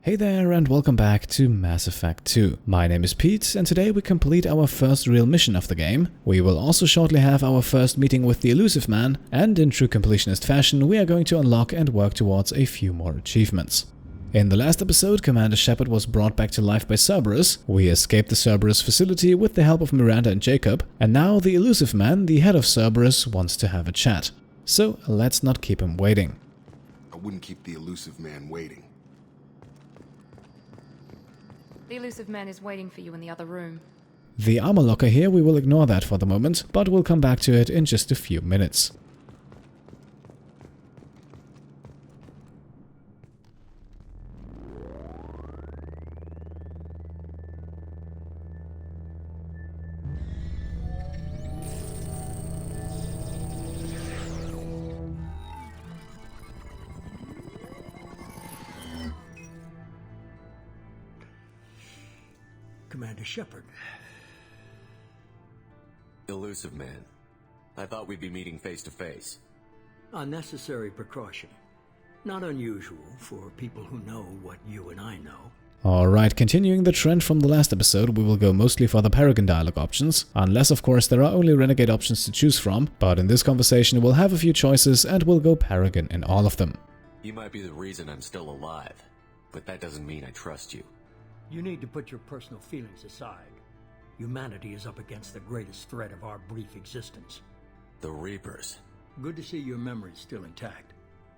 Hey there and welcome back to Mass Effect 2. My name is Pete and today we complete our first real mission of the game. We will also shortly have our first meeting with the Illusive Man, and in true completionist fashion we are going to unlock and work towards a few more achievements. In the last episode, Commander Shepard was brought back to life by Cerberus, we escaped the Cerberus facility with the help of Miranda and Jacob, and now the Illusive Man, the head of Cerberus, wants to have a chat. So let's not keep him waiting. I wouldn't keep the Illusive Man waiting. The Illusive Man is waiting for you in the other room. The armor locker here, we will ignore that for the moment, but we'll come back to it in just a few minutes. Commander Shepard. Illusive Man. I thought we'd be meeting face to face. Unnecessary precaution. Not unusual for people who know what you and I know. Alright, continuing the trend from the last episode, we will go mostly for the Paragon dialogue options, unless of course there are only Renegade options to choose from, but in this conversation we'll have a few choices and we'll go Paragon in all of them. You might be the reason I'm still alive, but that doesn't mean I trust you. You need to put your personal feelings aside. Humanity is up against the greatest threat of our brief existence. The Reapers. Good to see your memory's still intact.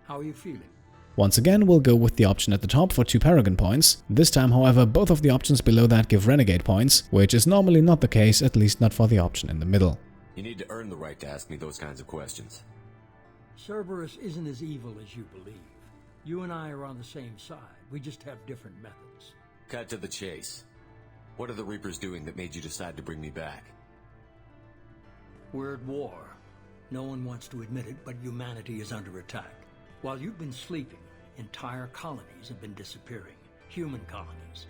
How are you feeling? Once again, we'll go with the option at the top for 2 Paragon points. This time, however, both of the options below that give Renegade points, which is normally not the case, at least not for the option in the middle. You need to earn the right to ask me those kinds of questions. Cerberus isn't as evil as you believe. You and I are on the same side. We just have different methods. Cut to the chase. What are the Reapers doing that made you decide to bring me back? We're at war. No one wants to admit it, but humanity is under attack. While you've been sleeping, entire colonies have been disappearing. Human colonies.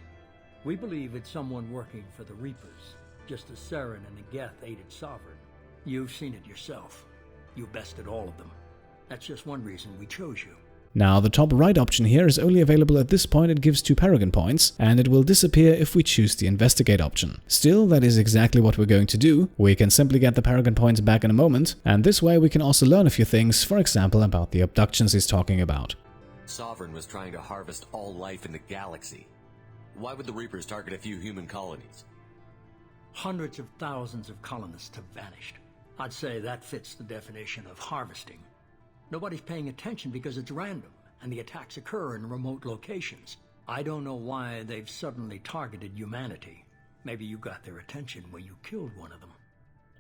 We believe it's someone working for the Reapers, just as Saren and the Geth aided Sovereign. You've seen it yourself. You bested all of them. That's just one reason we chose you. Now, the top right option here is only available at this point. It gives 2 Paragon points, and it will disappear if we choose the Investigate option. Still, that is exactly what we're going to do. We can simply get the Paragon points back in a moment, and this way we can also learn a few things, for example about the abductions he's talking about. Sovereign was trying to harvest all life in the galaxy. Why would the Reapers target a few human colonies? Hundreds of thousands of colonists have vanished. I'd say that fits the definition of harvesting. Nobody's paying attention because it's random, and the attacks occur in remote locations. I don't know why they've suddenly targeted humanity. Maybe you got their attention when you killed one of them.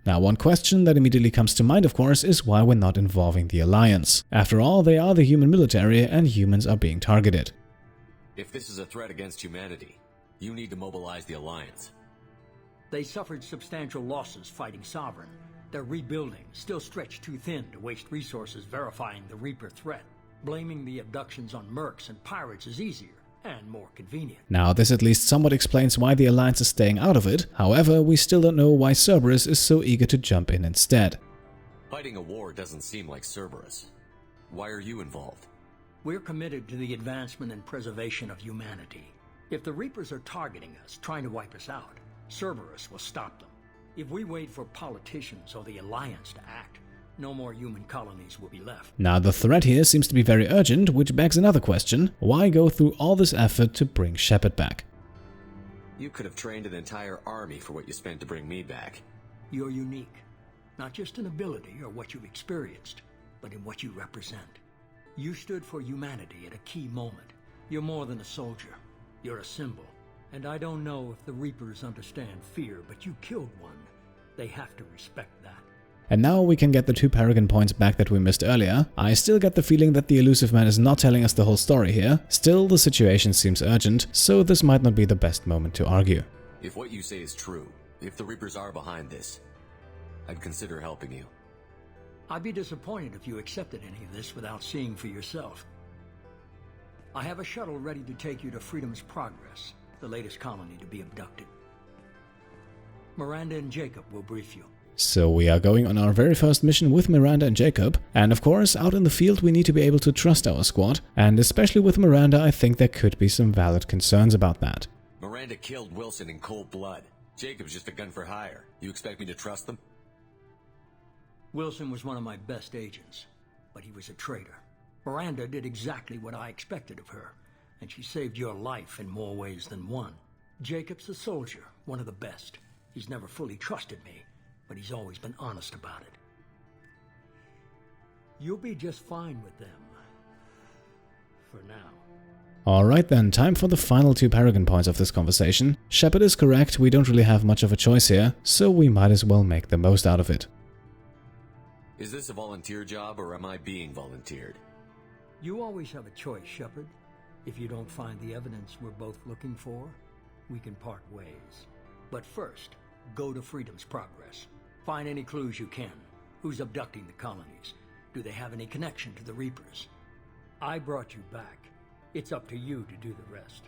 Now, one question that immediately comes to mind, of course, is why we're not involving the Alliance. After all, they are the human military, and humans are being targeted. If this is a threat against humanity, you need to mobilize the Alliance. They suffered substantial losses fighting Sovereign. They're rebuilding, still stretched too thin to waste resources verifying the Reaper threat. Blaming the abductions on Mechs and pirates is easier and more convenient. Now, this at least somewhat explains why the Alliance is staying out of it. However, we still don't know why Cerberus is so eager to jump in instead. Fighting a war doesn't seem like Cerberus. Why are you involved? We're committed to the advancement and preservation of humanity. If the Reapers are targeting us, trying to wipe us out, Cerberus will stop them. If we wait for politicians or the Alliance to act, no more human colonies will be left. Now, the threat here seems to be very urgent, which begs another question. Why go through all this effort to bring Shepard back? You could have trained an entire army for what you spent to bring me back. You're unique, not just in ability or what you've experienced, but in what you represent. You stood for humanity at a key moment. You're more than a soldier. You're a symbol. And I don't know if the Reapers understand fear, but you killed one. They have to respect that. And now we can get the 2 Paragon points back that we missed earlier. I still get the feeling that the Illusive Man is not telling us the whole story here. Still, the situation seems urgent, so this might not be the best moment to argue. If what you say is true, if the Reapers are behind this, I'd consider helping you. I'd be disappointed if you accepted any of this without seeing for yourself. I have a shuttle ready to take you to Freedom's Progress, the latest colony to be abducted. Miranda and Jacob will brief you. So we are going on our very first mission with Miranda and Jacob, and of course, out in the field we need to be able to trust our squad, and especially with Miranda I think there could be some valid concerns about that. Miranda killed Wilson in cold blood. Jacob's just a gun for hire. You expect me to trust them? Wilson was one of my best agents, but he was a traitor. Miranda did exactly what I expected of her, and she saved your life in more ways than one. Jacob's a soldier, one of the best. He's never fully trusted me, but he's always been honest about it. You'll be just fine with them. For now. Alright then, time for the final 2 Paragon points of this conversation. Shepard is correct, we don't really have much of a choice here, so we might as well make the most out of it. Is this a volunteer job, or am I being volunteered? You always have a choice, Shepard. If you don't find the evidence we're both looking for, we can part ways. But first, go to Freedom's Progress. Find any clues you can. Who's abducting the colonies? Do they have any connection to the Reapers? I brought you back. It's up to you to do the rest.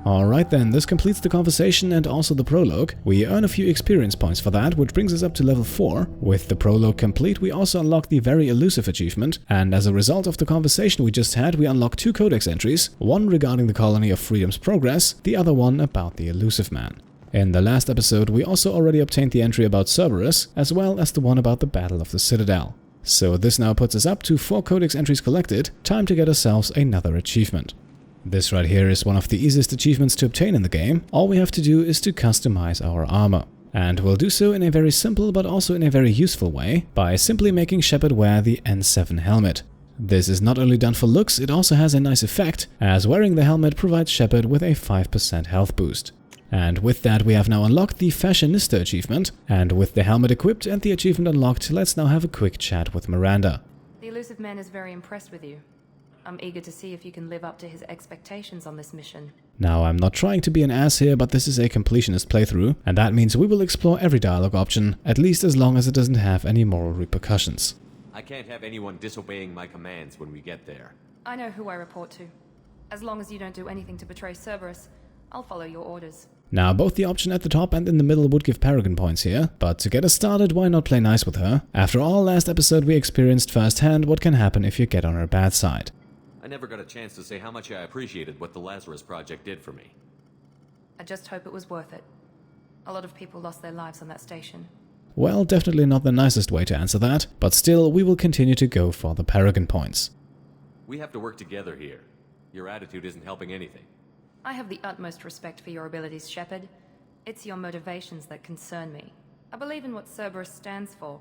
Alright then, this completes the conversation and also the prologue. We earn a few experience points for that, which brings us up to level 4. With the prologue complete, we also unlock the very elusive achievement, and as a result of the conversation we just had, we unlock 2 codex entries, one regarding the colony of Freedom's Progress, the other one about the Illusive Man. In the last episode, we also already obtained the entry about Cerberus, as well as the one about the Battle of the Citadel. So this now puts us up to 4 codex entries collected, time to get ourselves another achievement. This right here is one of the easiest achievements to obtain in the game. All we have to do is to customize our armor. And we'll do so in a very simple but also in a very useful way, by simply making Shepard wear the N7 helmet. This is not only done for looks, it also has a nice effect, as wearing the helmet provides Shepard with a 5% health boost. And with that we have now unlocked the Fashionista achievement, and with the helmet equipped and the achievement unlocked, let's now have a quick chat with Miranda. The Illusive Man is very impressed with you. I'm eager to see if you can live up to his expectations on this mission. Now, I'm not trying to be an ass here, but this is a completionist playthrough, and that means we will explore every dialogue option, at least as long as it doesn't have any moral repercussions. I can't have anyone disobeying my commands when we get there. I know who I report to. As long as you don't do anything to betray Cerberus, I'll follow your orders. Now, both the option at the top and in the middle would give Paragon points here, but to get us started, why not play nice with her? After all, last episode we experienced firsthand what can happen if you get on her bad side. I never got a chance to say how much I appreciated what the Lazarus Project did for me. I just hope it was worth it. A lot of people lost their lives on that station. Well, definitely not the nicest way to answer that, but still, we will continue to go for the Paragon points. We have to work together here. Your attitude isn't helping anything. I have the utmost respect for your abilities, Shepard. It's your motivations that concern me. I believe in what Cerberus stands for.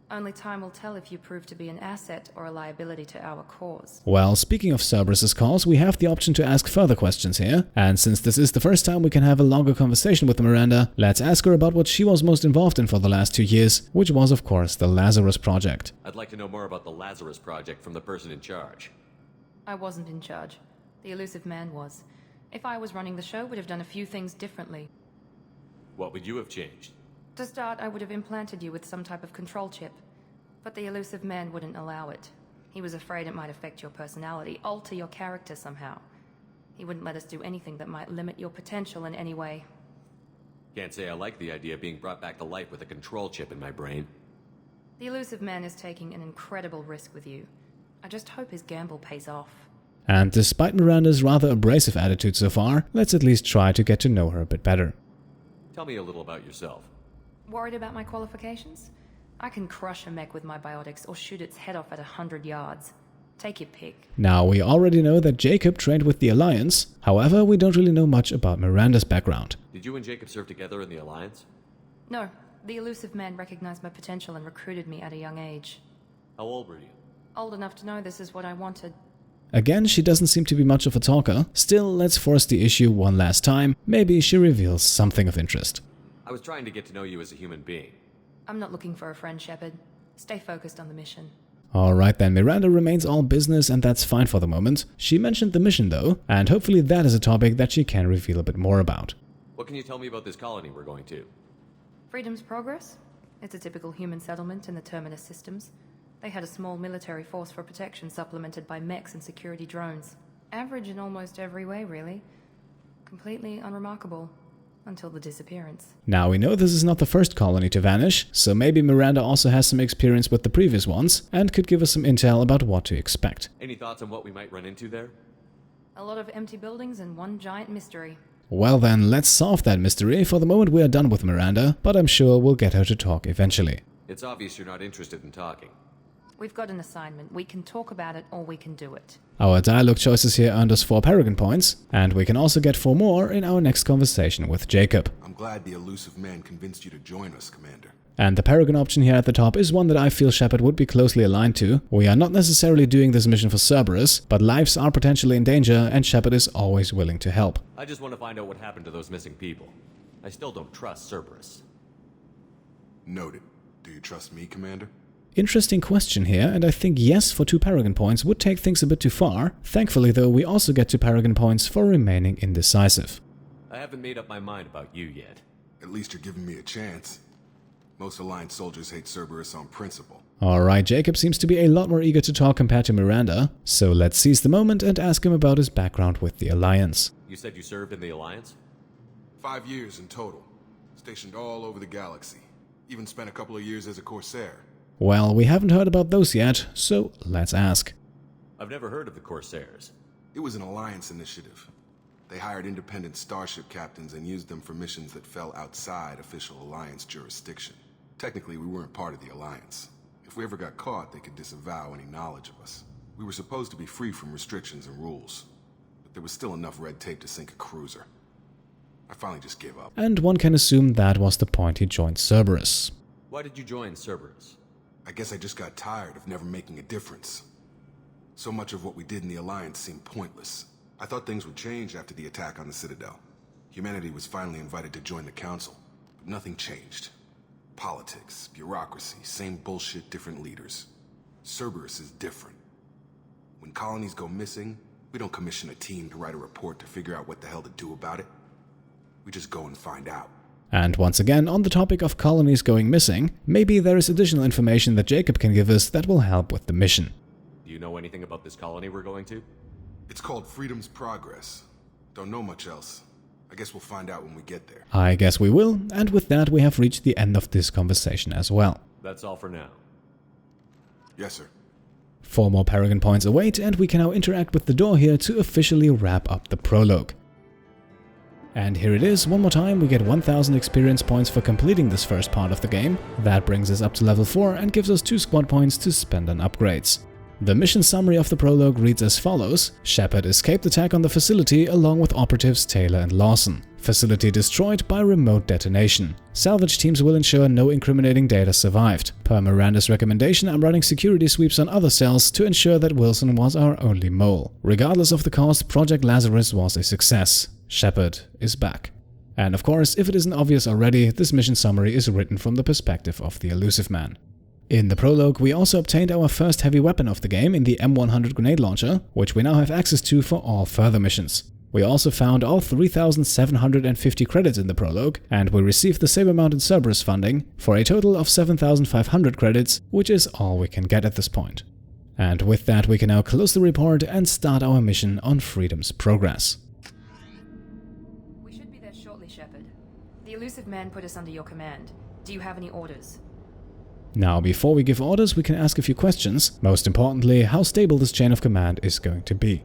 Only time will tell if you prove to be an asset or a liability to our cause. Well, speaking of Cerberus's cause, we have the option to ask further questions here, and since this is the first time we can have a longer conversation with Miranda, let's ask her about what she was most involved in for the last 2 years, which was of course the Lazarus Project. I'd like to know more about the Lazarus Project from the person in charge. I wasn't in charge. The Illusive Man was. If I was running the show, would have done a few things differently. What would you have changed? To start, I would have implanted you with some type of control chip. But the Illusive Man wouldn't allow it. He was afraid it might affect your personality, alter your character somehow. He wouldn't let us do anything that might limit your potential in any way. Can't say I like the idea of being brought back to life with a control chip in my brain. The Illusive Man is taking an incredible risk with you. I just hope his gamble pays off. And despite Miranda's rather abrasive attitude so far, let's at least try to get to know her a bit better. Tell me a little about yourself. Worried about my qualifications? I can crush a mech with my biotics or shoot its head off at 100 yards. Take your pick. Now, we already know that Jacob trained with the Alliance, however, we don't really know much about Miranda's background. Did you and Jacob serve together in the Alliance? No, the Illusive Man recognized my potential and recruited me at a young age. How old were you? Old enough to know this is what I wanted. Again, she doesn't seem to be much of a talker. Still, let's force the issue one last time. Maybe she reveals something of interest. I was trying to get to know you as a human being. I'm not looking for a friend, Shepard. Stay focused on the mission. Alright then, Miranda remains all business and that's fine for the moment. She mentioned the mission though, and hopefully that is a topic that she can reveal a bit more about. What can you tell me about this colony we're going to? Freedom's Progress? It's a typical human settlement in the Terminus systems. They had a small military force for protection supplemented by mechs and security drones. Average in almost every way, really. Completely unremarkable. Until the disappearance. Now we know this is not the first colony to vanish, so maybe Miranda also has some experience with the previous ones and could give us some intel about what to expect. Any thoughts on what we might run into there? A lot of empty buildings and one giant mystery. Well then, let's solve that mystery. For the moment we are done with Miranda, but I'm sure we'll get her to talk eventually. It's obvious you're not interested in talking. We've got an assignment. We can talk about it or we can do it. Our dialogue choices here earned us 4 Paragon points, and we can also get 4 more in our next conversation with Jacob. I'm glad the Illusive Man convinced you to join us, Commander. And the Paragon option here at the top is one that I feel Shepard would be closely aligned to. We are not necessarily doing this mission for Cerberus, but lives are potentially in danger and Shepard is always willing to help. I just want to find out what happened to those missing people. I still don't trust Cerberus. Noted. Do you trust me, Commander? Interesting question here, and I think yes for 2 Paragon points would take things a bit too far. Thankfully though, we also get 2 Paragon points for remaining indecisive. I haven't made up my mind about you yet. At least you're giving me a chance. Most Alliance soldiers hate Cerberus on principle. Alright, Jacob seems to be a lot more eager to talk compared to Miranda, so let's seize the moment and ask him about his background with the Alliance. You said you served in the Alliance? 5 years in total. Stationed all over the galaxy. Even spent a couple of years as a Corsair. Well, we haven't heard about those yet, so let's ask. I've never heard of the Corsairs. It was an Alliance initiative. They hired independent starship captains and used them for missions that fell outside official Alliance jurisdiction. Technically, we weren't part of the Alliance. If we ever got caught, they could disavow any knowledge of us. We were supposed to be free from restrictions and rules, but there was still enough red tape to sink a cruiser. I finally just gave up. And one can assume that was the point he joined Cerberus. Why did you join Cerberus? I guess I just got tired of never making a difference. So much of what we did in the Alliance seemed pointless. I thought things would change after the attack on the Citadel. Humanity was finally invited to join the Council, but nothing changed. Politics, bureaucracy, same bullshit, different leaders. Cerberus is different. When colonies go missing, we don't commission a team to write a report to figure out what the hell to do about it. We just go and find out. And once again, on the topic of colonies going missing, maybe there is additional information that Jacob can give us that will help with the mission. Do you know anything about this colony we're going to? It's called Freedom's Progress. Don't know much else. I guess we'll find out when we get there. I guess we will, and with that we have reached the end of this conversation as well. That's all for now. Yes, sir. 4 more Paragon points await, and we can now interact with the door here to officially wrap up the prologue. And here it is, one more time, we get 1000 experience points for completing this first part of the game. That brings us up to level 4 and gives us 2 squad points to spend on upgrades. The mission summary of the prologue reads as follows. Shepard escaped attack on the facility along with operatives Taylor and Lawson. Facility destroyed by remote detonation. Salvage teams will ensure no incriminating data survived. Per Miranda's recommendation, I'm running security sweeps on other cells to ensure that Wilson was our only mole. Regardless of the cost, Project Lazarus was a success. Shepard is back. And of course, if it isn't obvious already, this mission summary is written from the perspective of the Illusive Man. In the prologue, we also obtained our first heavy weapon of the game in the M100 grenade launcher, which we now have access to for all further missions. We also found all 3,750 credits in the prologue, and we received the Saber-mounted Cerberus funding for a total of 7,500 credits, which is all we can get at this point. And with that, we can now close the report and start our mission on Freedom's Progress. We should be there shortly, Shepard. The Illusive Man put us under your command. Do you have any orders? Now, before we give orders, we can ask a few questions. Most importantly, how stable this chain of command is going to be.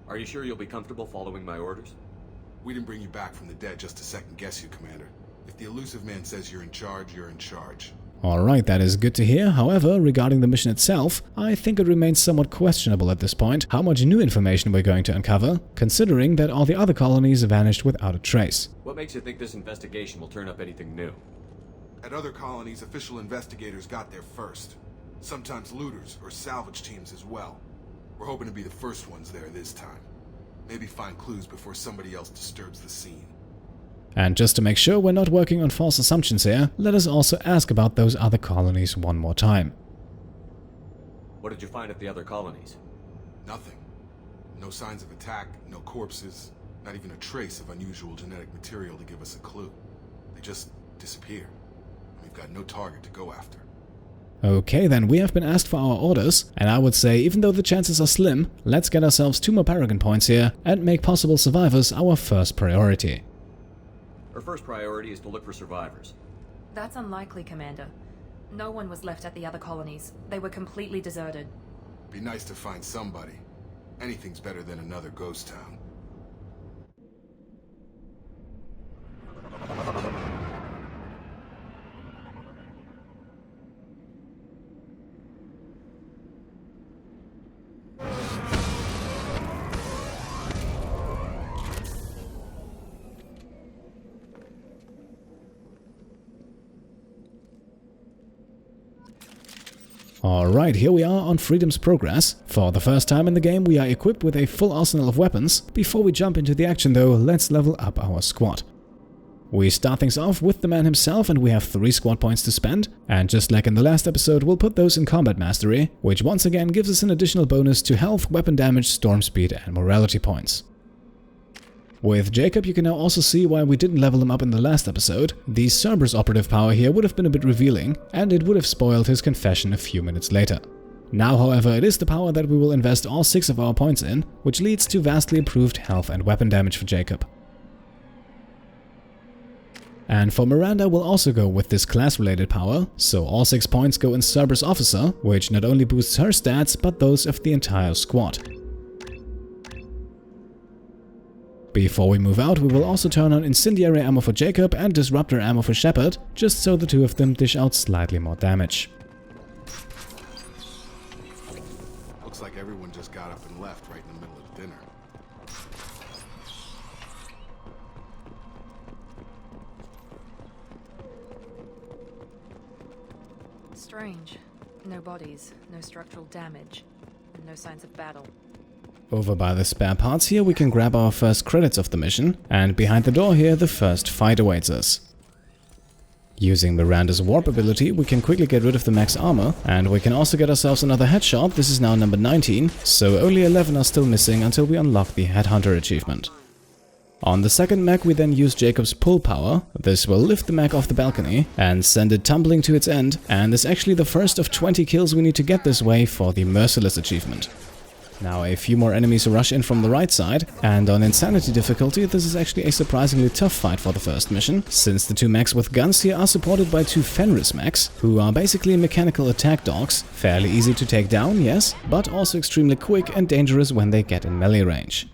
Are you sure you'll be comfortable following my orders? We didn't bring you back from the dead just to second guess you, Commander. If the Illusive Man says you're in charge, you're in charge. Alright, that is good to hear. However, regarding the mission itself, I think it remains somewhat questionable at this point how much new information we're going to uncover, considering that all the other colonies vanished without a trace. What makes you think this investigation will turn up anything new? At other colonies, official investigators got there first. Sometimes looters or salvage teams as well. We're hoping to be the first ones there this time. Maybe find clues before somebody else disturbs the scene. And just to make sure we're not working on false assumptions here, let us also ask about those other colonies one more time. What did you find at the other colonies? Nothing. No signs of attack, no corpses, not even a trace of unusual genetic material to give us a clue. They just disappear. We've got no target to go after. Okay, then we have been asked for our orders, and I would say even though the chances are slim, let's get ourselves 2 more Paragon points here and make possible survivors our first priority. Our first priority is to look for survivors. That's unlikely, Commander. No one was left at the other colonies. They were completely deserted. Be nice to find somebody. Anything's better than another ghost town. Alright, here we are on Freedom's Progress. For the first time in the game, we are equipped with a full arsenal of weapons. Before we jump into the action though, let's level up our squad. We start things off with the man himself, and we have 3 squad points to spend. And just like in the last episode, we'll put those in Combat Mastery, which once again gives us an additional bonus to health, weapon damage, storm speed and morality points. With Jacob, you can now also see why we didn't level him up in the last episode. The Cerberus operative power here would have been a bit revealing, and it would have spoiled his confession a few minutes later. Now, however, it is the power that we will invest all 6 of our points in, which leads to vastly improved health and weapon damage for Jacob. And for Miranda, we'll also go with this class-related power, so all 6 points go in Cerberus Officer, which not only boosts her stats, but those of the entire squad. Before we move out, we will also turn on Incendiary ammo for Jacob and Disruptor ammo for Shepard, just so the 2 of them dish out slightly more damage. Looks like everyone just got up and left right in the middle of dinner. Strange. No bodies, no structural damage, and no signs of battle. Over by the spare parts here, we can grab our first credits of the mission, and behind the door here, the first fight awaits us. Using Miranda's warp ability, we can quickly get rid of the Mech's armor, and we can also get ourselves another headshot. This is now number 19, so only 11 are still missing until we unlock the Headhunter achievement. On the second mech, we then use Jacob's pull power. This will lift the mech off the balcony and send it tumbling to its end, and is actually the first of 20 kills we need to get this way for the Merciless achievement. Now a few more enemies rush in from the right side, and on Insanity difficulty this is actually a surprisingly tough fight for the first mission, since the 2 mechs with guns here are supported by 2 Fenris mechs, who are basically mechanical attack dogs, fairly easy to take down, yes, but also extremely quick and dangerous when they get in melee range.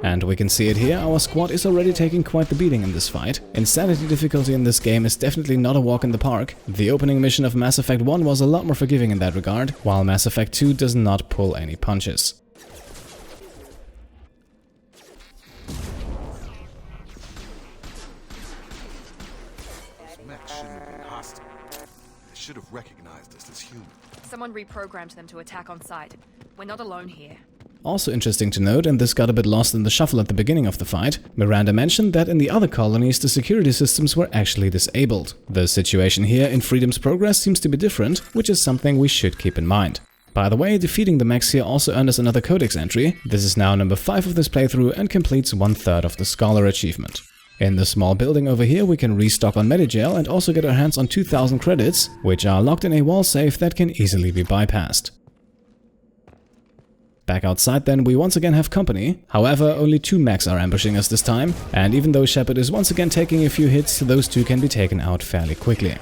And we can see it here, our squad is already taking quite the beating in this fight. Insanity difficulty in this game is definitely not a walk in the park. The opening mission of Mass Effect 1 was a lot more forgiving in that regard, while Mass Effect 2 does not pull any punches. Those mechs shouldn't have been hostile. They should have recognized us as human. Someone reprogrammed them to attack on sight. We're not alone here. Also interesting to note, and this got a bit lost in the shuffle at the beginning of the fight, Miranda mentioned that in the other colonies the security systems were actually disabled. The situation here in Freedom's Progress seems to be different, which is something we should keep in mind. By the way, defeating the mechs here also earned us another codex entry. This is now number 5 of this playthrough and completes 1/3 of the Scholar achievement. In the small building over here we can restock on Medijail and also get our hands on 2000 credits, which are locked in a wall safe that can easily be bypassed. Back outside then, we once again have company. However, only 2 mechs are ambushing us this time, and even though Shepard is once again taking a few hits, those 2 can be taken out fairly quickly.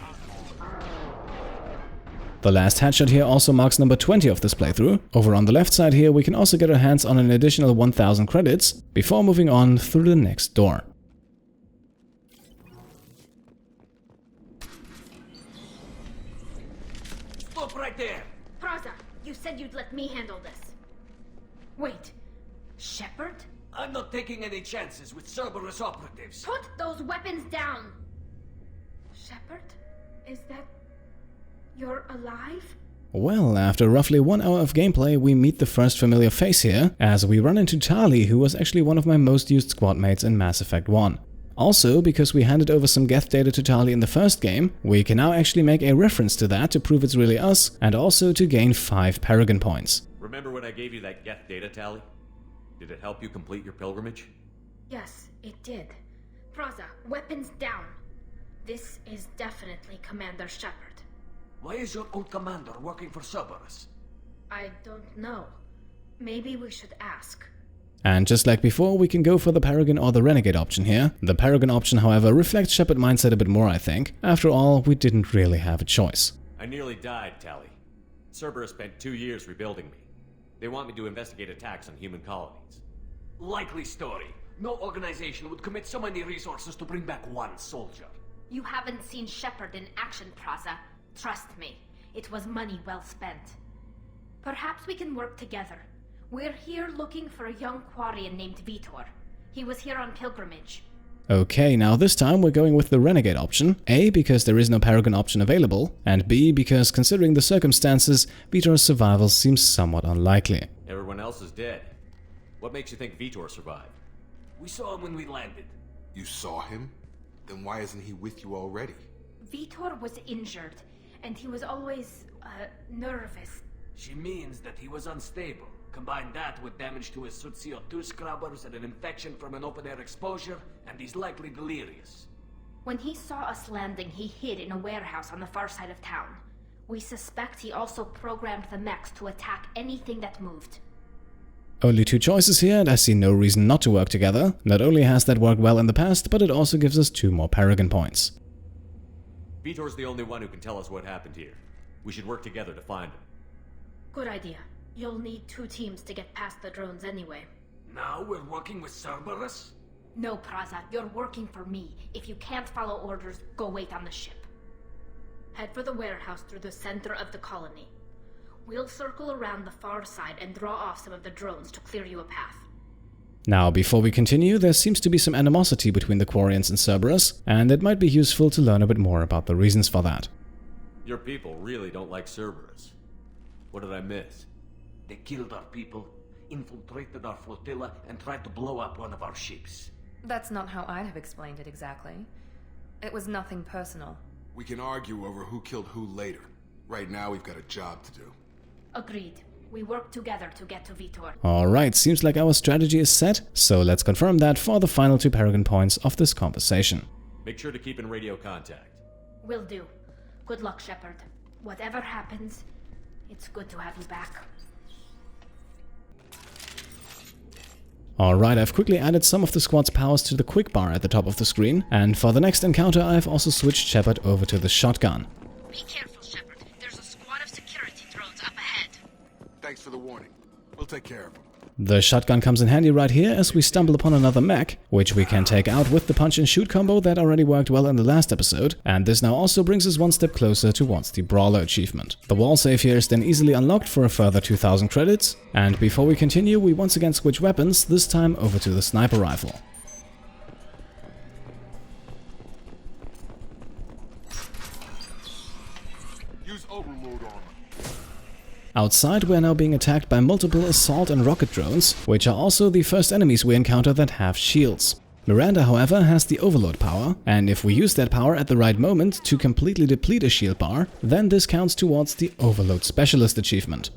The last headshot here also marks number 20 of this playthrough. Over on the left side here, we can also get our hands on an additional 1000 credits, before moving on through the next door. Stop right there! Praza, you said you'd let me handle this. Wait, Shepard? I'm not taking any chances with Cerberus operatives. Put those weapons down! Shepard? Is that... you're alive? Well, after roughly 1 hour of gameplay, we meet the first familiar face here, as we run into Tali, who was actually one of my most used squad mates in Mass Effect 1. Also, because we handed over some Geth data to Tali in the first game, we can now actually make a reference to that to prove it's really us, and also to gain 5 Paragon points. Remember when I gave you that Geth data, Tali? Did it help you complete your pilgrimage? Yes, it did. Praza, weapons down. This is definitely Commander Shepard. Why is your old commander working for Cerberus? I don't know. Maybe we should ask. And just like before, we can go for the Paragon or the Renegade option here. The Paragon option, however, reflects Shepard mindset a bit more, I think. After all, we didn't really have a choice. I nearly died, Tali. Cerberus spent 2 years rebuilding me. They want me to investigate attacks on human colonies. Likely story. No organization would commit so many resources to bring back one soldier. You haven't seen Shepard in action, Praza. Trust me, it was money well spent. Perhaps we can work together. We're here looking for a young Quarian named Veetor. He was here on pilgrimage. Okay, now this time we're going with the Renegade option. A, because there is no Paragon option available, and B, because considering the circumstances, Veetor's survival seems somewhat unlikely. Everyone else is dead. What makes you think Veetor survived? We saw him when we landed. You saw him? Then why isn't he with you already? Veetor was injured, and he was always, nervous. She means that he was unstable. Combine that with damage to his suit CO2 scrubbers and an infection from an open-air exposure, and he's likely delirious. When he saw us landing, he hid in a warehouse on the far side of town. We suspect he also programmed the Mechs to attack anything that moved. Only two choices here, and I see no reason not to work together. Not only has that worked well in the past, but it also gives us 2 more Paragon points. Veetor's the only one who can tell us what happened here. We should work together to find him. Good idea. You'll need 2 teams to get past the drones anyway. Now we're working with Cerberus? No, Praza, you're working for me. If you can't follow orders, go wait on the ship. Head for the warehouse through the center of the colony. We'll circle around the far side and draw off some of the drones to clear you a path. Now, before we continue, there seems to be some animosity between the Quarians and Cerberus, and it might be useful to learn a bit more about the reasons for that. Your people really don't like Cerberus. What did I miss? They killed our people, infiltrated our flotilla, and tried to blow up one of our ships. That's not how I'd have explained it exactly. It was nothing personal. We can argue over who killed who later. Right now, we've got a job to do. Agreed. We work together to get to Veetor. Alright, seems like our strategy is set, so let's confirm that for the final 2 Paragon points of this conversation. Make sure to keep in radio contact. Will do. Good luck, Shepard. Whatever happens, it's good to have you back. Alright, I've quickly added some of the squad's powers to the quick bar at the top of the screen, and for the next encounter I've also switched Shepard over to the shotgun. Be careful, Shepard. There's a squad of security drones up ahead. Thanks for the warning. We'll take care of him. The shotgun comes in handy right here as we stumble upon another mech, which we can take out with the punch and shoot combo that already worked well in the last episode, and this now also brings us one step closer towards the Brawler achievement. The wall save here is then easily unlocked for a further 2000 credits, and before we continue we once again switch weapons, this time over to the sniper rifle. Use overload on him. Outside, we are now being attacked by multiple assault and rocket drones, which are also the first enemies we encounter that have shields. Miranda, however, has the overload power, and if we use that power at the right moment to completely deplete a shield bar, then this counts towards the Overload Specialist achievement.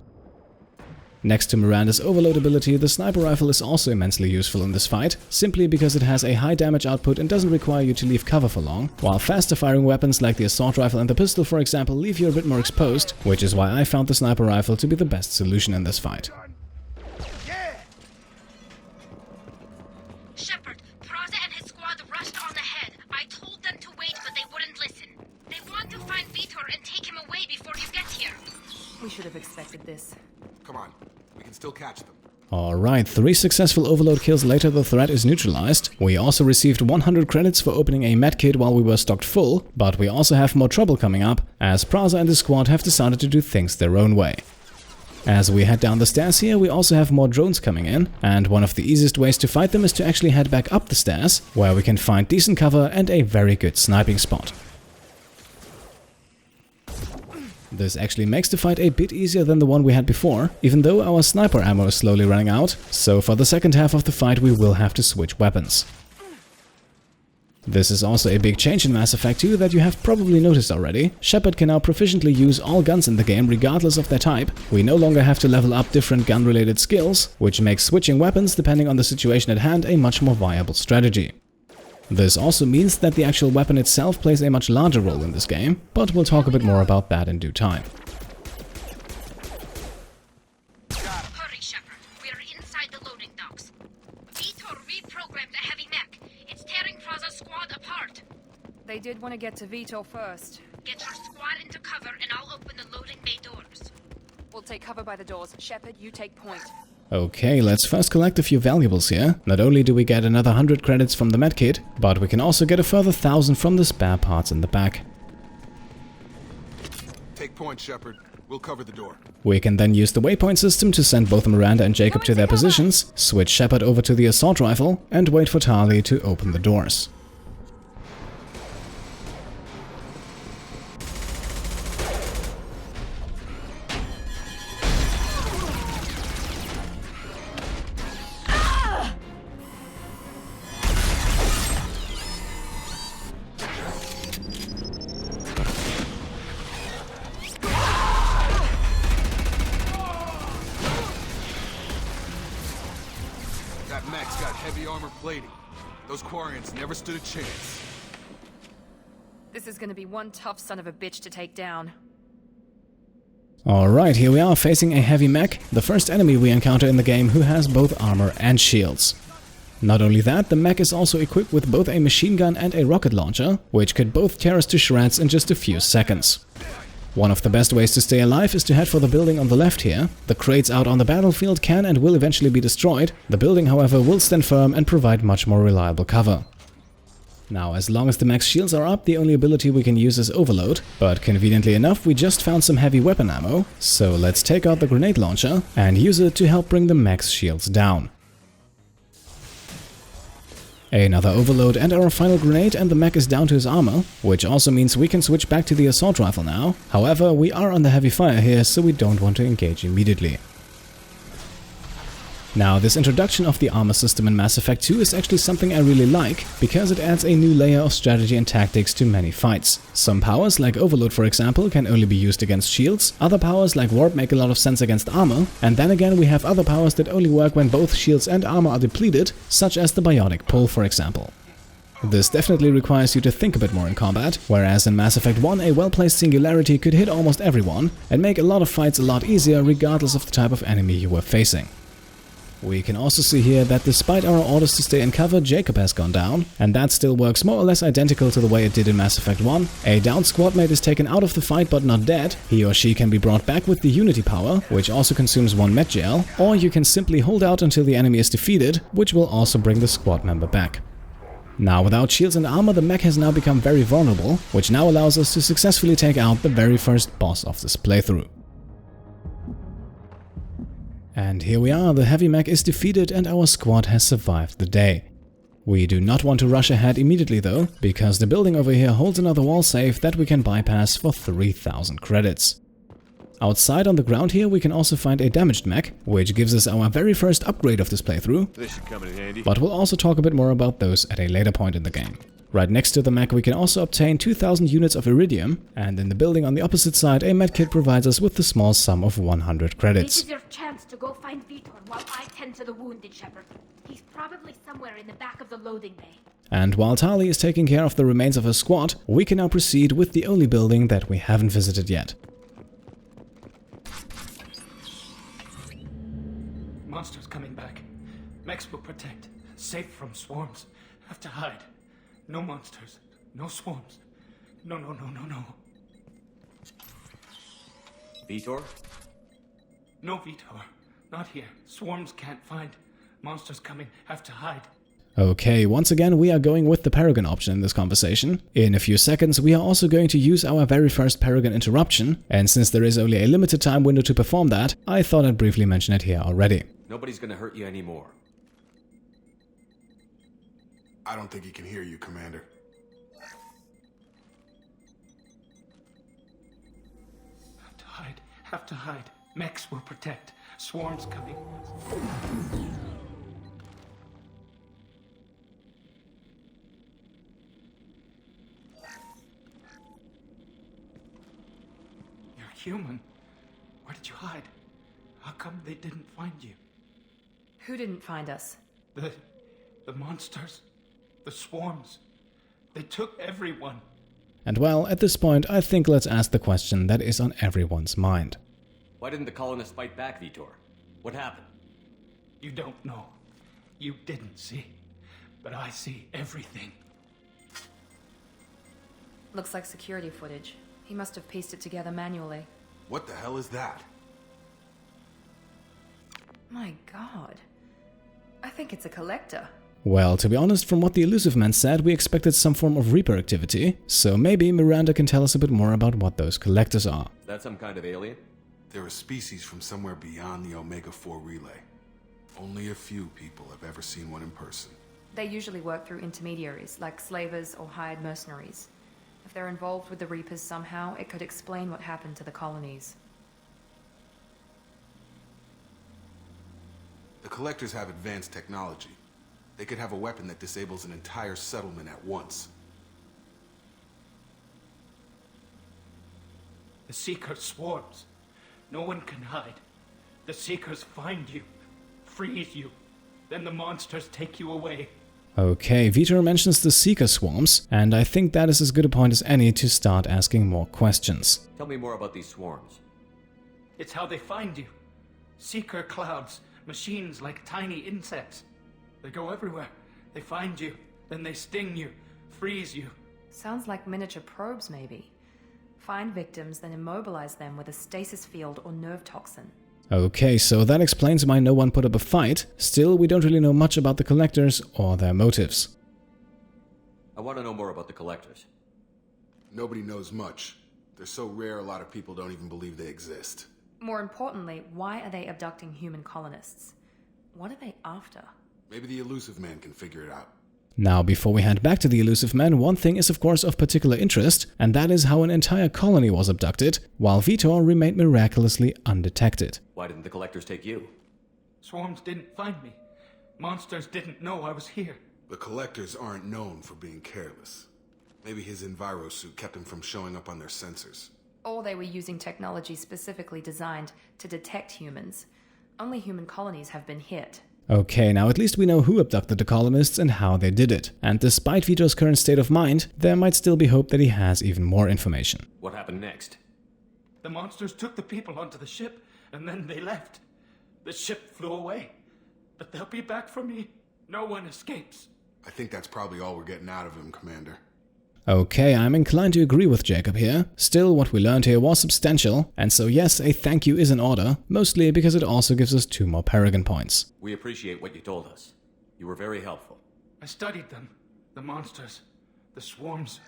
Next to Miranda's overload ability, the sniper rifle is also immensely useful in this fight, simply because it has a high damage output and doesn't require you to leave cover for long, while faster firing weapons like the assault rifle and the pistol, for example, leave you a bit more exposed, which is why I found the sniper rifle to be the best solution in this fight. Shepard, Praza and his squad rushed on ahead. I told them to wait, but they wouldn't listen. They want to find Veetor and take him away before you get here. We should have expected this. Come on. We can still catch them. Alright, 3 successful overload kills later the threat is neutralized. We also received 100 credits for opening a medkit while we were stocked full, but we also have more trouble coming up, as Praza and his squad have decided to do things their own way. As we head down the stairs here, we also have more drones coming in, and one of the easiest ways to fight them is to actually head back up the stairs, where we can find decent cover and a very good sniping spot. This actually makes the fight a bit easier than the one we had before, even though our sniper ammo is slowly running out, so for the second half of the fight we will have to switch weapons. This is also a big change in Mass Effect 2 that you have probably noticed already. Shepard can now proficiently use all guns in the game regardless of their type. We no longer have to level up different gun-related skills, which makes switching weapons depending on the situation at hand a much more viable strategy. This also means that the actual weapon itself plays a much larger role in this game, but we'll talk a bit more about that in due time. Hurry, Shepard. We're inside the loading docks. Veetor reprogrammed the heavy mech. It's tearing Praza's squad apart. They did want to get to Veetor first. Get your squad into cover and I'll open the loading bay doors. We'll take cover by the doors. Shepard, you take point. Okay, let's first collect a few valuables here. Not only do we get another 100 credits from the medkit, but we can also get a further 1,000 from the spare parts in the back. Take point, Shepard. We'll cover the door. We can then use the waypoint system to send both Miranda and Jacob to their positions, switch Shepard over to the assault rifle, and wait for Tali to open the doors. That mech's got heavy armor plating. Those Quarians never stood a chance. This is gonna be one tough son of a bitch to take down. Alright, here we are facing a heavy mech, the first enemy we encounter in the game who has both armor and shields. Not only that, the mech is also equipped with both a machine gun and a rocket launcher, which could both tear us to shreds in just a few seconds. One of the best ways to stay alive is to head for the building on the left here. The crates out on the battlefield can and will eventually be destroyed. The building, however, will stand firm and provide much more reliable cover. Now, as long as the mech's shields are up, the only ability we can use is Overload, but conveniently enough, we just found some heavy weapon ammo, so let's take out the grenade launcher and use it to help bring the mech's shields down. Another overload and our final grenade, and the mech is down to his armor, which also means we can switch back to the assault rifle now. However, we are under heavy fire here, so we don't want to engage immediately. Now, this introduction of the armor system in Mass Effect 2 is actually something I really like, because it adds a new layer of strategy and tactics to many fights. Some powers, like Overload for example, can only be used against shields, other powers like Warp make a lot of sense against armor, and then again we have other powers that only work when both shields and armor are depleted, such as the Bionic Pull for example. This definitely requires you to think a bit more in combat, whereas in Mass Effect 1 a well-placed singularity could hit almost everyone and make a lot of fights a lot easier regardless of the type of enemy you were facing. We can also see here that despite our orders to stay in cover, Jacob has gone down, and that still works more or less identical to the way it did in Mass Effect 1. A downed squad mate is taken out of the fight but not dead. He or she can be brought back with the Unity power, which also consumes 1 med gel, or you can simply hold out until the enemy is defeated, which will also bring the squad member back. Now, without shields and armor, the mech has now become very vulnerable, which now allows us to successfully take out the very first boss of this playthrough. And here we are, the heavy mech is defeated and our squad has survived the day. We do not want to rush ahead immediately though, because the building over here holds another wall safe that we can bypass for 3,000 credits. Outside on the ground here we can also find a damaged mech, which gives us our very first upgrade of this playthrough, This should come in handy. but we'll also talk a bit more about those at a later point in the game. Right next to the mech we can also obtain 2,000 units of iridium, and in the building on the opposite side a medkit provides us with the small sum of 100 This credits. is your chance to go find Veetor while I tend to the wounded, Shepard. He's probably somewhere in the back of the loading bay. And while Tali is taking care of the remains of her squad, we can now proceed with the only building that we haven't visited yet. Monsters coming back. Mechs will protect. Safe from swarms. Have to hide. No monsters. No swarms. No. Veetor? No Veetor. Not here. Swarms can't find. Monsters coming. Have to hide. Okay, once again we are going with the Paragon option in this conversation. In a few seconds we are also going to use our very first Paragon interruption, and since there is only a limited time window to perform that, I thought I'd briefly mention it here already. Nobody's gonna hurt you anymore. I don't think he can hear you, Commander. Have to hide. Have to hide. Mechs will protect. Swarms coming. You're human. Where did you hide? How come they didn't find you? Who didn't find us? The monsters? The swarms. They took everyone. And well, at this point, I think let's ask the question that is on everyone's mind. Why didn't the colonists fight back, Veetor? What happened? You don't know. You didn't see. But I see everything. Looks like security footage. He must have pieced it together manually. What the hell is that? My god. I think it's a collector. Well, to be honest, from what the Illusive Man said, we expected some form of Reaper activity, so maybe Miranda can tell us a bit more about what those collectors are. Is that some kind of alien? They're a species from somewhere beyond the Omega-4 relay. Only a few people have ever seen one in person. They usually work through intermediaries, like slavers or hired mercenaries. If they're involved with the Reapers somehow, it could explain what happened to the colonies. The collectors have advanced technology. They could have a weapon that disables an entire settlement at once. The Seeker swarms. No one can hide. The Seekers find you, freeze you. Then the monsters take you away. Okay, Veetor mentions the Seeker swarms, and I think that is as good a point as any to start asking more questions. Tell me more about these swarms. It's how they find you. Seeker clouds, machines like tiny insects. They go everywhere. They find you, then they sting you, freeze you. Sounds like miniature probes, maybe. Find victims, then immobilize them with a stasis field or nerve toxin. Okay, so that explains why no one put up a fight. Still, we don't really know much about the collectors or their motives. I want to know more about the collectors. Nobody knows much. They're so rare a lot of people don't even believe they exist. More importantly, why are they abducting human colonists? What are they after? Maybe the Illusive Man can figure it out. Now, before we head back to the Illusive Man, one thing is of course of particular interest, and that is how an entire colony was abducted, while Veetor remained miraculously undetected. Why didn't the collectors take you? Swarms didn't find me. Monsters didn't know I was here. The collectors aren't known for being careless. Maybe his enviro suit kept him from showing up on their sensors. Or they were using technology specifically designed to detect humans. Only human colonies have been hit. Okay, now at least we know who abducted the colonists and how they did it. And despite Veetor's current state of mind, there might still be hope that he has even more information. What happened next? The monsters took the people onto the ship, and then they left. The ship flew away. But they'll be back for me. No one escapes. I think that's probably all we're getting out of him, Commander. Okay, I'm inclined to agree with Jacob here. Still, what we learned here was substantial, and so yes, a thank you is in order, mostly because it also gives us 2 more Paragon points. We appreciate what you told us. You were very helpful. I studied them. The monsters. The swarms.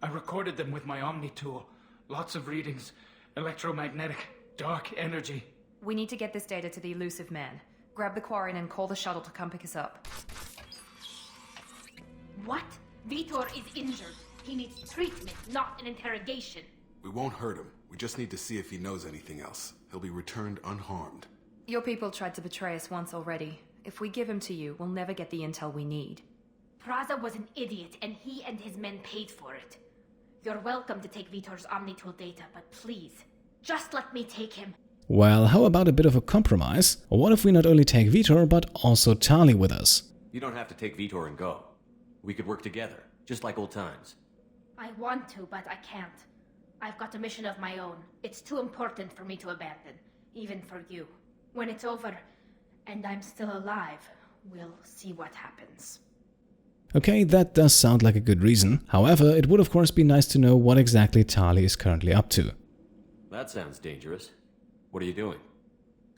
I recorded them with my Omni tool. Lots of readings. Electromagnetic. Dark energy. We need to get this data to the Illusive Man. Grab the Quarian and call the shuttle to come pick us up. What? Veetor is injured. He needs treatment, not an interrogation. We won't hurt him. We just need to see if he knows anything else. He'll be returned unharmed. Your people tried to betray us once already. If we give him to you, we'll never get the intel we need. Praza was an idiot, and he and his men paid for it. You're welcome to take Veetor's Omnitool data, but please, just let me take him. Well, how about a bit of a compromise? Or what if we not only take Veetor, but also Tali with us? You don't have to take Veetor and go. We could work together, just like old times. I want to, but I can't. I've got a mission of my own. It's too important for me to abandon, even for you. When it's over, and I'm still alive, we'll see what happens. Okay, that does sound like a good reason. However, it would of course be nice to know what exactly Tali is currently up to. That sounds dangerous. What are you doing?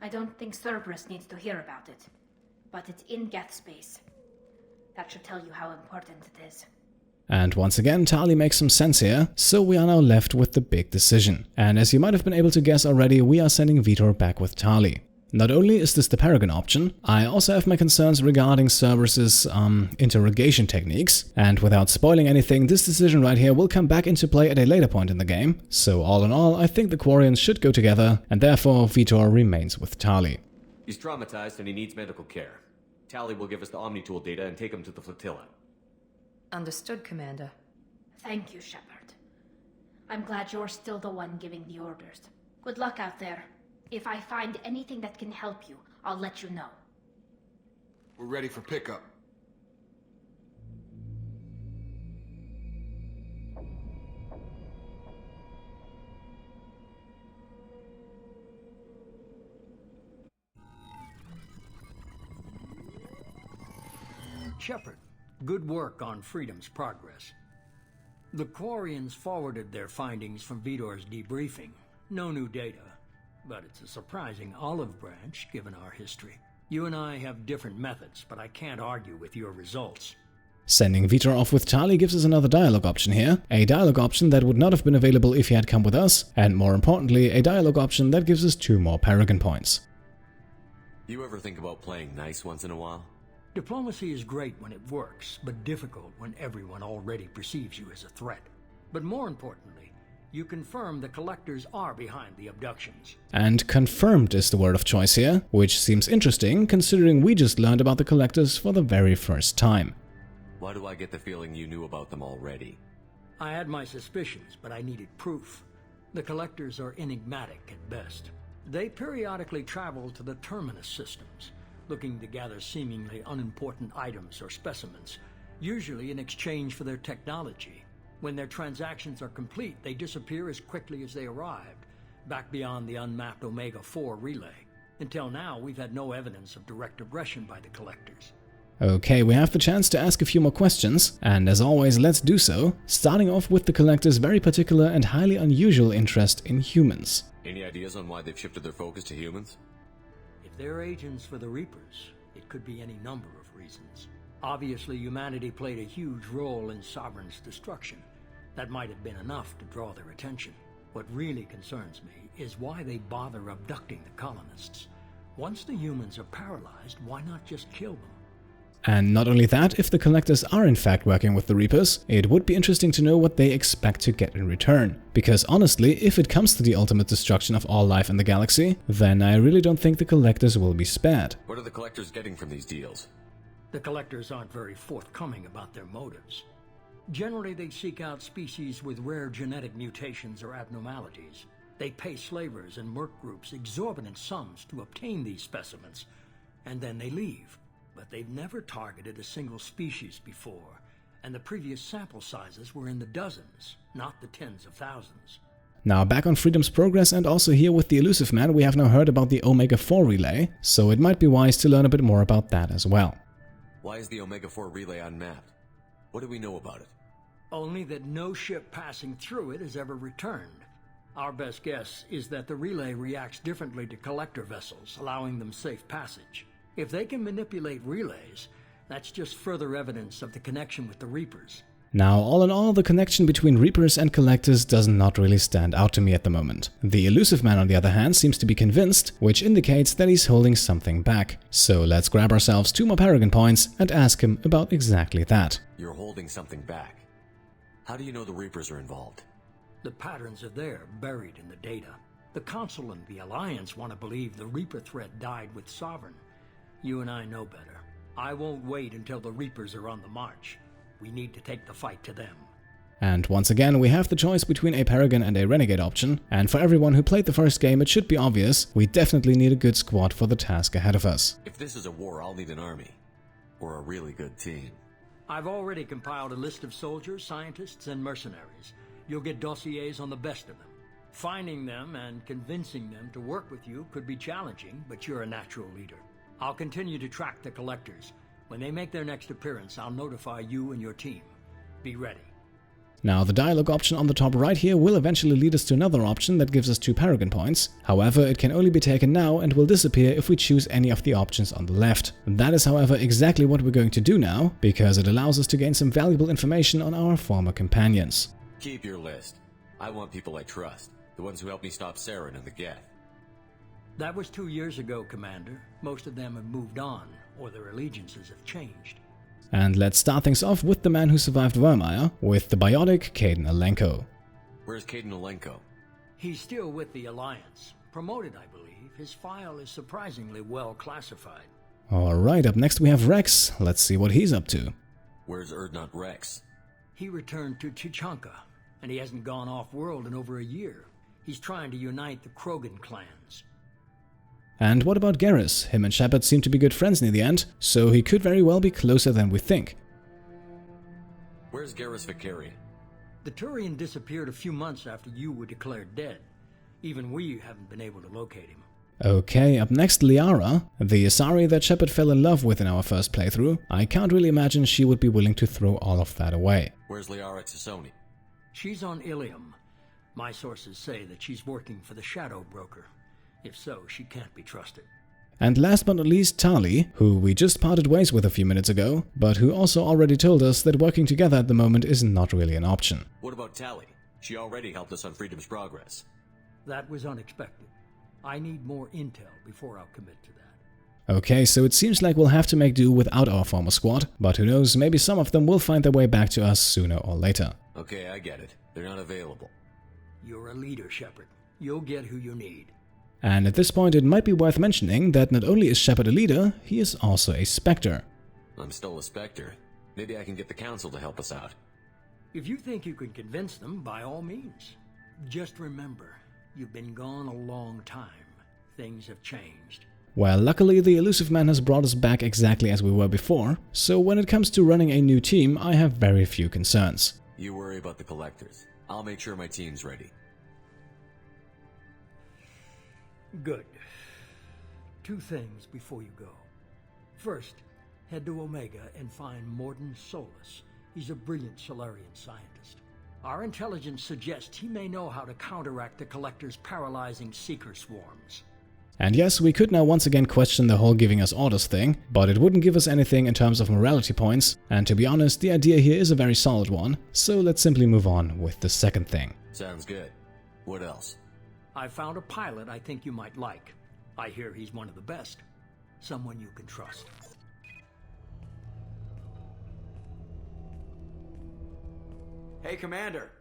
I don't think Cerberus needs to hear about it, but it's in Geth space. That should tell you how important it is. And once again, Tali makes some sense here, so we are now left with the big decision. And as you might have been able to guess already, we are sending Veetor back with Tali. Not only is this the Paragon option, I also have my concerns regarding Cerberus's interrogation techniques, and without spoiling anything, this decision right here will come back into play at a later point in the game, so all in all, I think the Quarians should go together, and therefore Veetor remains with Tali. He's traumatized and he needs medical care. Tali will give us the Omnitool data and take him to the flotilla. Understood, Commander. Thank you, Shepard. I'm glad you're still the one giving the orders. Good luck out there. If I find anything that can help you, I'll let you know. We're ready for pickup. Shepard, good work on Freedom's progress. The Quarians forwarded their findings from Veetor's debriefing. No new data, but it's a surprising olive branch given our history. You and I have different methods, but I can't argue with your results. Sending Veetor off with Tali gives us another dialogue option here, a dialogue option that would not have been available if he had come with us, and more importantly, a dialogue option that gives us 2 more Paragon points. You ever think about playing nice once in a while? Diplomacy is great when it works, but difficult when everyone already perceives you as a threat. But more importantly, you confirm the Collectors are behind the abductions. And confirmed is the word of choice here, which seems interesting considering we just learned about the Collectors for the very first time. Why do I get the feeling you knew about them already? I had my suspicions, but I needed proof. The Collectors are enigmatic at best. They periodically travel to the Terminus systems, looking to gather seemingly unimportant items or specimens, usually in exchange for their technology. When their transactions are complete, they disappear as quickly as they arrived, back beyond the unmapped Omega-4 relay. Until now, we've had no evidence of direct aggression by the Collectors. Okay, we have the chance to ask a few more questions, and as always, let's do so, starting off with the Collectors' very particular and highly unusual interest in humans. Any ideas on why they've shifted their focus to humans? If they're agents for the Reapers, it could be any number of reasons. Obviously, humanity played a huge role in Sovereign's destruction. That might have been enough to draw their attention. What really concerns me is why they bother abducting the colonists. Once the humans are paralyzed, why not just kill them? And not only that, if the Collectors are in fact working with the Reapers, it would be interesting to know what they expect to get in return. Because honestly, if it comes to the ultimate destruction of all life in the galaxy, then I really don't think the Collectors will be spared. What are the Collectors getting from these deals? The Collectors aren't very forthcoming about their motives. Generally, they seek out species with rare genetic mutations or abnormalities. They pay slavers and merc groups exorbitant sums to obtain these specimens, and then they leave. But they've never targeted a single species before, and the previous sample sizes were in the dozens, not the tens of thousands. Now back on Freedom's progress, and also here with the Illusive Man, we have now heard about the Omega-4 relay, so it might be wise to learn a bit more about that as well. Why is the Omega-4 relay unmapped? What do we know about it? Only that no ship passing through it has ever returned. Our best guess is that the relay reacts differently to collector vessels, allowing them safe passage. If they can manipulate relays, that's just further evidence of the connection with the Reapers. Now, all in all, the connection between Reapers and Collectors does not really stand out to me at the moment. The Illusive Man, on the other hand, seems to be convinced, which indicates that he's holding something back. So let's grab ourselves 2 more Paragon points and ask him about exactly that. You're holding something back. How do you know the Reapers are involved? The patterns are there, buried in the data. The Council and the Alliance want to believe the Reaper threat died with Sovereign. You and I know better. I won't wait until the Reapers are on the march. We need to take the fight to them. And once again, we have the choice between a Paragon and a Renegade option, and for everyone who played the first game, it should be obvious, we definitely need a good squad for the task ahead of us. If this is a war, I'll need an army. Or a really good team. I've already compiled a list of soldiers, scientists, and mercenaries. You'll get dossiers on the best of them. Finding them and convincing them to work with you could be challenging, but you're a natural leader. I'll continue to track the Collectors. When they make their next appearance, I'll notify you and your team. Be ready. Now, the dialogue option on the top right here will eventually lead us to another option that gives us 2 Paragon points. However, it can only be taken now and will disappear if we choose any of the options on the left. That is, however, exactly what we're going to do now, because it allows us to gain some valuable information on our former companions. Keep your list. I want people I trust. The ones who helped me stop Saren and the Geth. That was 2 years ago, Commander. Most of them have moved on, or their allegiances have changed. And let's start things off with the man who survived YMIR, with the biotic Kaidan Alenko. Where's Kaidan Alenko? He's still with the Alliance. Promoted, I believe. His file is surprisingly well classified. Alright, up next we have Rex. Let's see what he's up to. Where's Urdnot Rex? He returned to Chichanka, and he hasn't gone off-world in over a year. He's trying to unite the Krogan clans. And what about Garrus? Him and Shepard seem to be good friends near the end, so he could very well be closer than we think. Where's Garrus Vicarian? The Turian disappeared a few months after you were declared dead. Even we haven't been able to locate him. Okay, up next Liara, the Asari that Shepard fell in love with in our first playthrough. I can't really imagine she would be willing to throw all of that away. Where's Liara Tassoni? She's on Ilium. My sources say that she's working for the Shadow Broker. If so, she can't be trusted. And last but not least, Tali, who we just parted ways with a few minutes ago, but who also already told us that working together at the moment is not really an option. What about Tali? She already helped us on Freedom's Progress. That was unexpected. I need more intel before I'll commit to that. Okay, so it seems like we'll have to make do without our former squad, but who knows, maybe some of them will find their way back to us sooner or later. Okay, I get it. They're not available. You're a leader, Shepard. You'll get who you need. And at this point it might be worth mentioning that not only is Shepard a leader, he is also a Spectre. I'm still a Spectre. Maybe I can get the Council to help us out. If you think you can convince them, by all means. Just remember, you've been gone a long time. Things have changed. Well, luckily the Illusive Man has brought us back exactly as we were before, so when it comes to running a new team, I have very few concerns. You worry about the Collectors. I'll make sure my team's ready. Good. 2 things before you go. First, head to Omega and find Morden Solus. He's a brilliant Solarian scientist. Our intelligence suggests he may know how to counteract the Collector's paralyzing Seeker swarms. And yes, we could now once again question the whole giving us orders thing, but it wouldn't give us anything in terms of morality points, and to be honest, the idea here is a very solid one, so let's simply move on with the second thing. Sounds good. What else? I found a pilot I think you might like. I hear he's one of the best. Someone you can trust. Hey, Commander.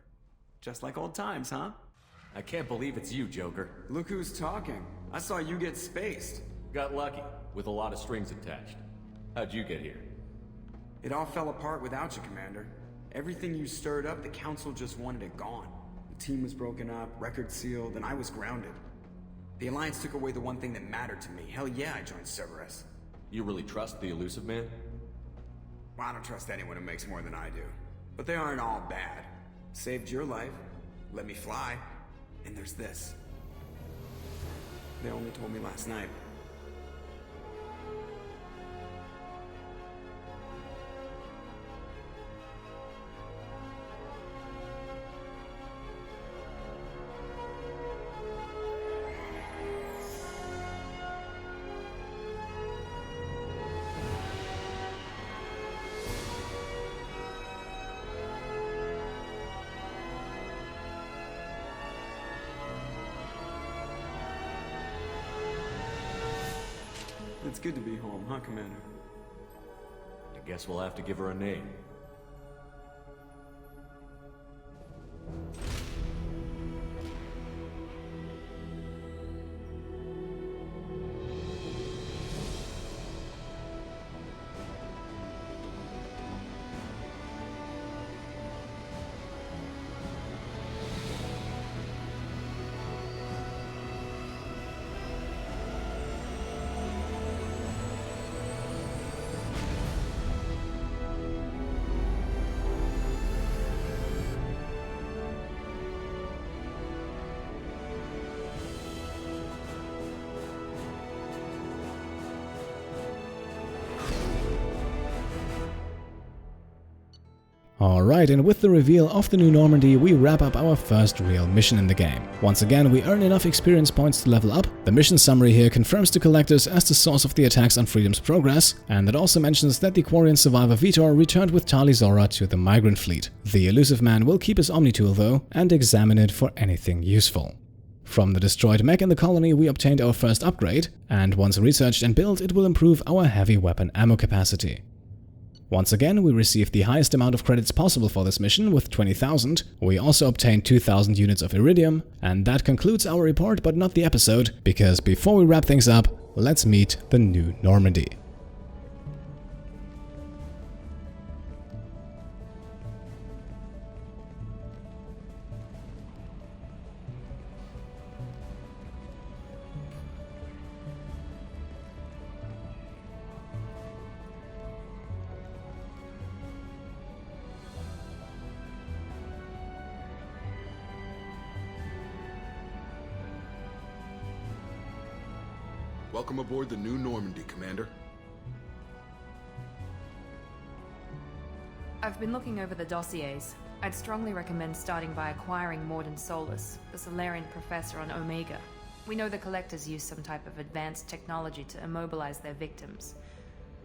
Just like old times, huh? I can't believe it's you, Joker. Look who's talking. I saw you get spaced. Got lucky, with a lot of strings attached. How'd you get here? It all fell apart without you, Commander. Everything you stirred up, the Council just wanted it gone. The team was broken up, record sealed, and I was grounded. The Alliance took away the one thing that mattered to me. Hell yeah, I joined Cerberus. You really trust the Illusive Man? Well, I don't trust anyone who makes more than I do. But they aren't all bad. Saved your life, let me fly, and there's this. They only told me last night. It's good to be home, huh, Commander? I guess we'll have to give her a name. Alright, and with the reveal of the new Normandy, we wrap up our first real mission in the game. Once again, we earn enough experience points to level up. The mission summary here confirms the Collectors as the source of the attacks on Freedom's Progress, and it also mentions that the Quarian survivor Veetor returned with Tali to the Migrant Fleet. The Illusive Man will keep his Omni-tool though, and examine it for anything useful. From the destroyed mech in the colony, we obtained our first upgrade, and once researched and built, it will improve our heavy weapon ammo capacity. Once again, we received the highest amount of credits possible for this mission with 20,000. We also obtained 2,000 units of iridium, and that concludes our report but not the episode, because before we wrap things up, let's meet the new Normandy. Welcome aboard the new Normandy, Commander. I've been looking over the dossiers. I'd strongly recommend starting by acquiring Morden Solus, the Solarian professor on Omega. We know the Collectors use some type of advanced technology to immobilize their victims.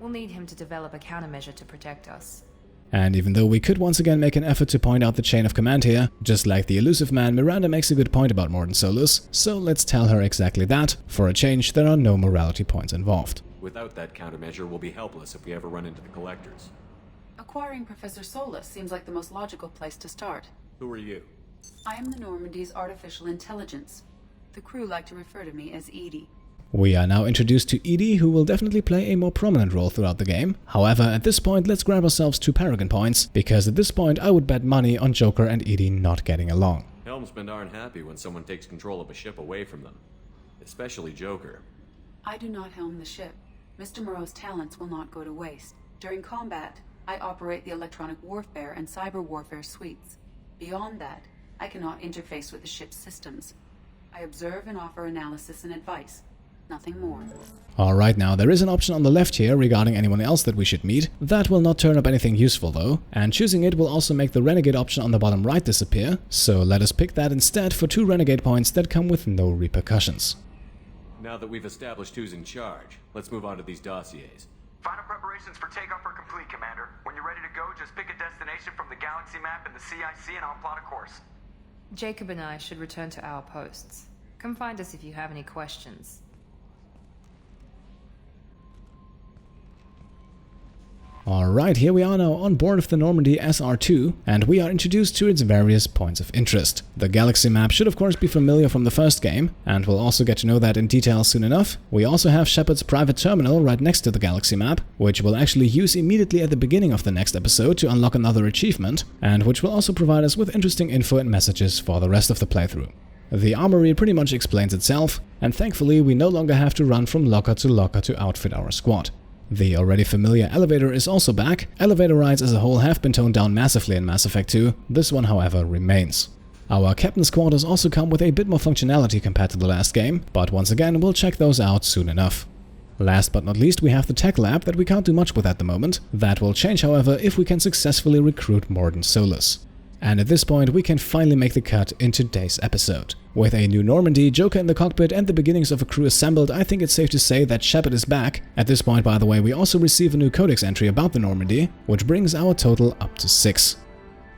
We'll need him to develop a countermeasure to protect us. And even though we could once again make an effort to point out the chain of command here, just like the Illusive Man, Miranda makes a good point about Morden Solus, so let's tell her exactly that. For a change, there are no morality points involved. Without that countermeasure, we'll be helpless if we ever run into the Collectors. Acquiring Professor Solus seems like the most logical place to start. Who are you? I am the Normandy's artificial intelligence. The crew like to refer to me as Edie. We are now introduced to Edie, who will definitely play a more prominent role throughout the game. However, at this point, let's grab ourselves 2 Paragon points, because at this point I would bet money on Joker and Edie not getting along. Helmsmen aren't happy when someone takes control of a ship away from them. Especially Joker. I do not helm the ship. Mr. Moreau's talents will not go to waste. During combat, I operate the electronic warfare and cyber warfare suites. Beyond that, I cannot interface with the ship's systems. I observe and offer analysis and advice. Nothing more. Alright, now there is an option on the left here regarding anyone else that we should meet. That will not turn up anything useful though, and choosing it will also make the Renegade option on the bottom right disappear, so let us pick that instead for 2 Renegade points that come with no repercussions. Now that we've established who's in charge, let's move on to these dossiers. Final preparations for takeoff are complete, Commander. When you're ready to go, just pick a destination from the galaxy map and the CIC and I'll plot a course. Jacob and I should return to our posts. Come find us if you have any questions. Alright, here we are now on board of the Normandy SR2, and we are introduced to its various points of interest. The galaxy map should of course be familiar from the first game, and we'll also get to know that in detail soon enough. We also have Shepard's private terminal right next to the galaxy map, which we'll actually use immediately at the beginning of the next episode to unlock another achievement, and which will also provide us with interesting info and messages for the rest of the playthrough. The armory pretty much explains itself, and thankfully we no longer have to run from locker to outfit our squad. The already familiar elevator is also back. Elevator rides as a whole have been toned down massively in Mass Effect 2, this one however remains. Our captain's quarters also come with a bit more functionality compared to the last game, but once again we'll check those out soon enough. Last but not least, we have the tech lab that we can't do much with at the moment. That will change however if we can successfully recruit Morden Solus. And at this point we can finally make the cut in today's episode. With a new Normandy, Joker in the cockpit and the beginnings of a crew assembled, I think it's safe to say that Shepard is back. At this point, by the way, we also receive a new codex entry about the Normandy, which brings our total up to 6.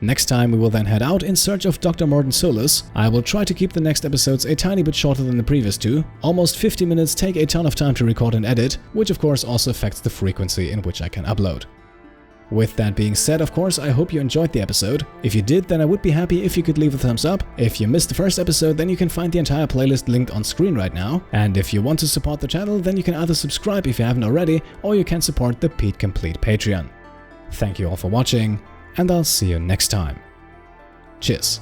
Next time we will then head out in search of Dr. Morden Solus. I will try to keep the next episodes a tiny bit shorter than the previous 2. Almost 50 minutes take a ton of time to record and edit, which of course also affects the frequency in which I can upload. With that being said, of course, I hope you enjoyed the episode. If you did, then I would be happy if you could leave a thumbs up. If you missed the first episode, then you can find the entire playlist linked on screen right now. And if you want to support the channel, then you can either subscribe if you haven't already, or you can support the Pete Complete Patreon. Thank you all for watching, and I'll see you next time. Cheers.